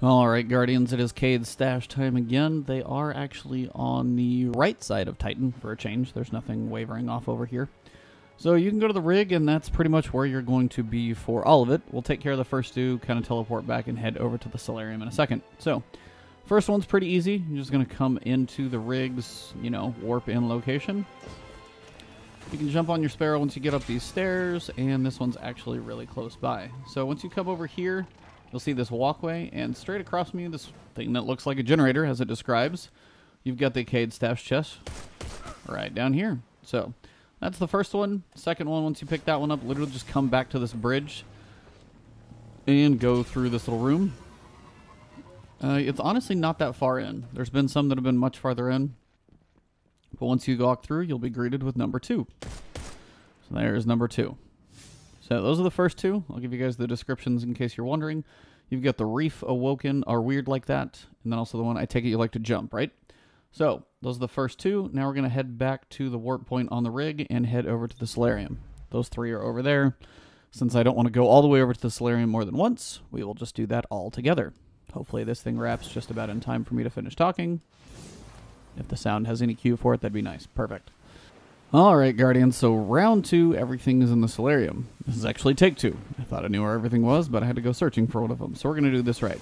Alright, Guardians, it is Caydes stash time again. They are actually on the right side of Titan for a change. There's nothing wavering off over here. So you can go to the rig, and that's pretty much where you're going to be for all of it. We'll take care of the first two, kind of teleport back and head over to the Solarium in a second. So, first one's pretty easy. You're just going to come into the rig's, warp in location. You can jump on your Sparrow once you get up these stairs, and this one's actually really close by. So once you come over here, you'll see this walkway, and straight across from you, this thing that looks like a generator, as it describes. You've got the Caydes stash chest right down here. So that's the first one. Second one, once you pick that one up, literally just come back to this bridge and go through this little room. It's honestly not that far in. There's been some that have been much farther in. But once you walk through, you'll be greeted with number 2. So there's number 2. So those are the first two. I'll give you guys the descriptions in case you're wondering. You've got the Reef Awoken, or Weird Like That, and then also the one, I take it you like to jump, right? So those are the first two. Now we're going to head back to the warp point on the rig and head over to the Solarium. Those three are over there. Since I don't want to go all the way over to the Solarium more than once, we will just do that all together. Hopefully this thing wraps just about in time for me to finish talking. If the sound has any cue for it, that'd be nice. Perfect. Alright, Guardians, so round 2, everything is in the Solarium. This is actually take 2. I thought I knew where everything was, but I had to go searching for one of them. So we're going to do this right.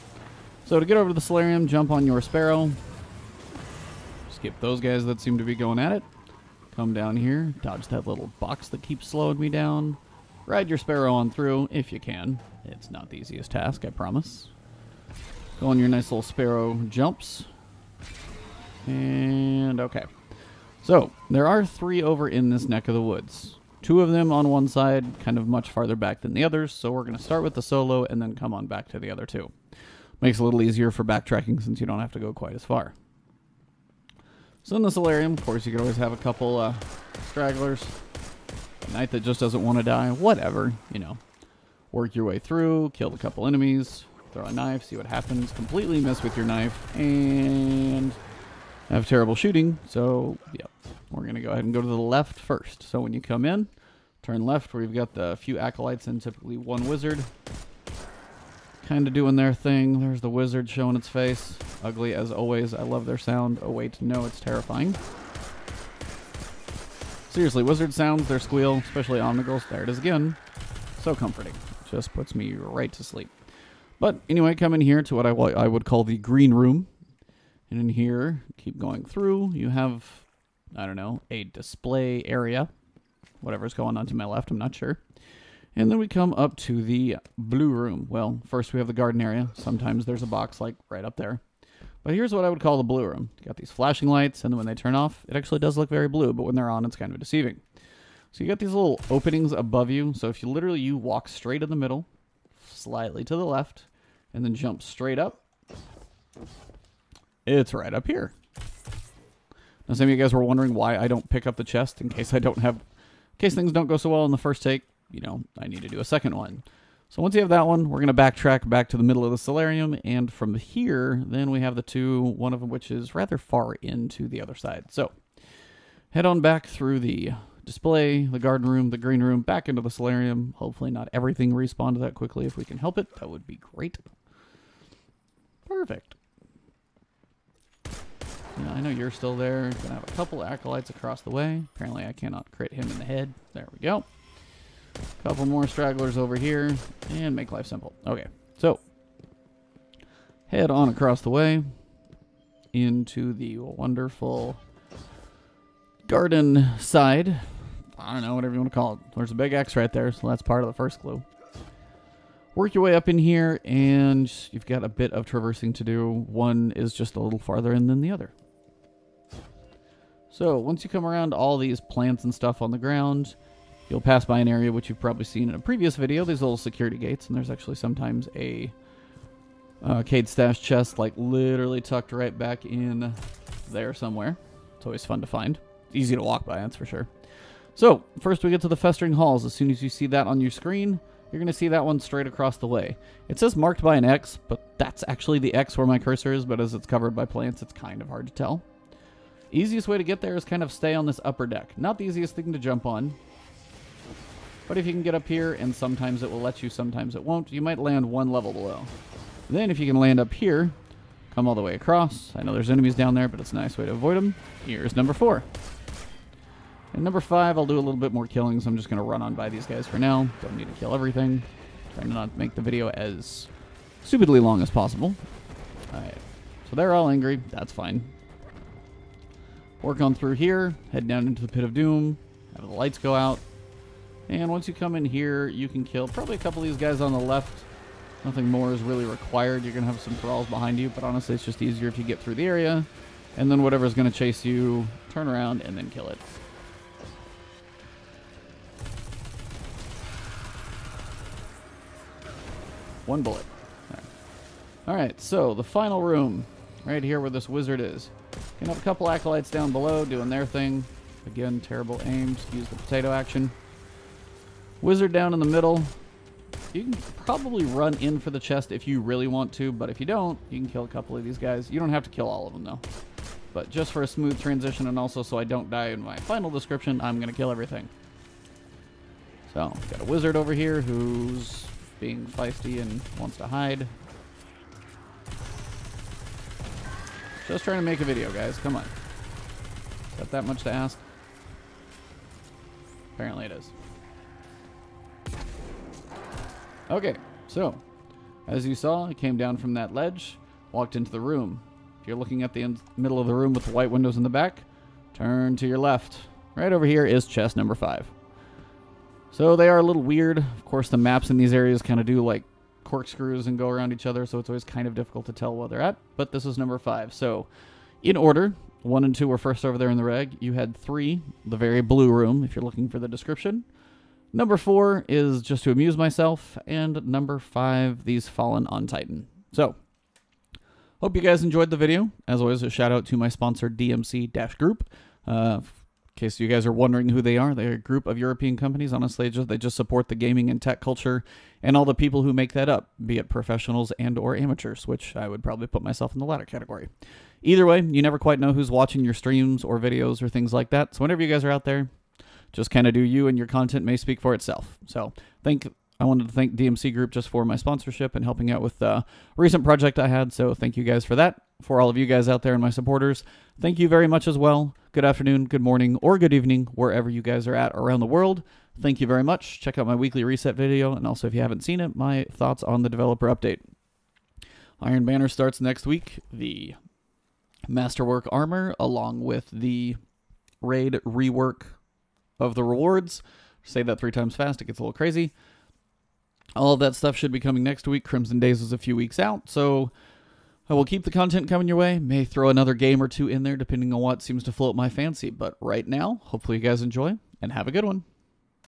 So to get over to the Solarium, jump on your Sparrow. Skip those guys that seem to be going at it. Come down here, dodge that little box that keeps slowing me down. Ride your Sparrow on through, if you can. It's not the easiest task, I promise. Go on your nice little Sparrow jumps. And okay. So, there are 3 over in this neck of the woods. 2 of them on one side, kind of much farther back than the others, so we're going to start with the solo and then come on back to the other 2. Makes it a little easier for backtracking since you don't have to go quite as far. So in the Solarium, of course, you could always have a couple stragglers. A knight that just doesn't want to die, whatever, Work your way through, kill a couple enemies, throw a knife, see what happens, completely miss with your knife, and have terrible shooting, so yep, we're going to go ahead and go to the left first. So when you come in, turn left where you've got the few acolytes and typically one wizard. Kind of doing their thing. There's the wizard showing its face. Ugly as always. I love their sound. Oh wait, no, it's terrifying. Seriously, wizard sounds, their squeal, especially Omnigirls. There it is again. So comforting. Just puts me right to sleep. But anyway, come in here to what I would call the green room. And in here, keep going through, you have, I don't know, a display area. Whatever's going on to my left, I'm not sure. And then we come up to the blue room. Well, first we have the garden area. Sometimes there's a box like right up there. But here's what I would call the blue room. You got these flashing lights, and then when they turn off, it actually does look very blue, but when they're on, it's kind of deceiving. So you got these little openings above you. So if you walk straight in the middle, slightly to the left, and then jump straight up, it's right up here. Now, some of you guys were wondering why I don't pick up the chest in case things don't go so well in the first take. I need to do a second one. So once you have that one, we're going to backtrack back to the middle of the Solarium, and from here, then we have the 2, one of them which is rather far into the other side. So head on back through the display, the garden room, the green room, back into the Solarium. Hopefully not everything respawned that quickly. If we can help it, that would be great. Perfect. Yeah, I know you're still there. Gonna have a couple acolytes across the way. Apparently I cannot crit him in the head. There we go. Couple more stragglers over here. And make life simple. Okay, so head on across the way into the wonderful garden side. I don't know, whatever you want to call it. There's a big X right there, so that's part of the first clue. Work your way up in here, and you've got a bit of traversing to do. One is just a little farther in than the other. So once you come around all these plants and stuff on the ground, you'll pass by an area which you've probably seen in a previous video, these little security gates, and there's actually sometimes a Caydes stash chest, like literally tucked right back in there somewhere. It's always fun to find. Easy to walk by, that's for sure. So first we get to the Festering Halls. As soon as you see that on your screen, you're going to see that one straight across the way. It says marked by an X, but that's actually the X where my cursor is, but as it's covered by plants, it's kind of hard to tell. Easiest way to get there is kind of stay on this upper deck. Not the easiest thing to jump on, but if you can get up here, and sometimes it will let you, sometimes it won't, you might land one level below. Then if you can land up here, come all the way across. I know there's enemies down there, but it's a nice way to avoid them. Here's number 4. And number 5, I'll do a little bit more killing, so I'm just going to run on by these guys for now. Don't need to kill everything. Trying to not make the video as stupidly long as possible. Alright, so they're all angry. That's fine. Work on through here. Head down into the Pit of Doom. Have the lights go out. And once you come in here, you can kill probably a couple of these guys on the left. Nothing more is really required. You're going to have some thralls behind you, but honestly, it's just easier if you get through the area. And then whatever's going to chase you, turn around and then kill it. One bullet. Alright, so the final room. Right here where this wizard is. Can have a couple acolytes down below doing their thing. Again, terrible aim. Excuse the potato action. Wizard down in the middle. You can probably run in for the chest if you really want to, but if you don't, you can kill a couple of these guys. You don't have to kill all of them, though. But just for a smooth transition and also so I don't die in my final description, I'm going to kill everything. So, got a wizard over here who's being feisty and wants to hide. Just trying to make a video, guys. Come on. Is that much to ask? Apparently it is. Okay, so as you saw, I came down from that ledge, walked into the room. If you're looking at the middle of the room with the white windows in the back, turn to your left. Right over here is chest number 5. So they are a little weird. Of course, the maps in these areas kind of do like corkscrews and go around each other, so it's always kind of difficult to tell where they're at. But this is number 5. So in order, 1 and 2 were first over there in the reg. You had 3, the very blue room, if you're looking for the description. Number 4 is just to amuse myself. And number 5, these fallen on Titan. So, hope you guys enjoyed the video. As always, a shout out to my sponsor, DMC-Group. In case you guys are wondering who they are, they're a group of European companies. Honestly, they just support the gaming and tech culture and all the people who make that up, be it professionals and or amateurs, which I would probably put myself in the latter category. Either way, you never quite know who's watching your streams or videos or things like that. So whenever you guys are out there, just kind of do you, and your content may speak for itself. So I wanted to thank DMC Group just for my sponsorship and helping out with the recent project I had. So thank you guys for that. For all of you guys out there and my supporters, thank you very much as well. Good afternoon, good morning, or good evening, wherever you guys are at around the world. Thank you very much. Check out my weekly reset video, and also if you haven't seen it, my thoughts on the developer update. Iron Banner starts next week. The Masterwork armor, along with the raid rework of the rewards. Say that 3 times fast, it gets a little crazy. All of that stuff should be coming next week. Crimson Days is a few weeks out, so I will keep the content coming your way. May throw another game or 2 in there, depending on what seems to float my fancy. But right now, hopefully you guys enjoy, and have a good one.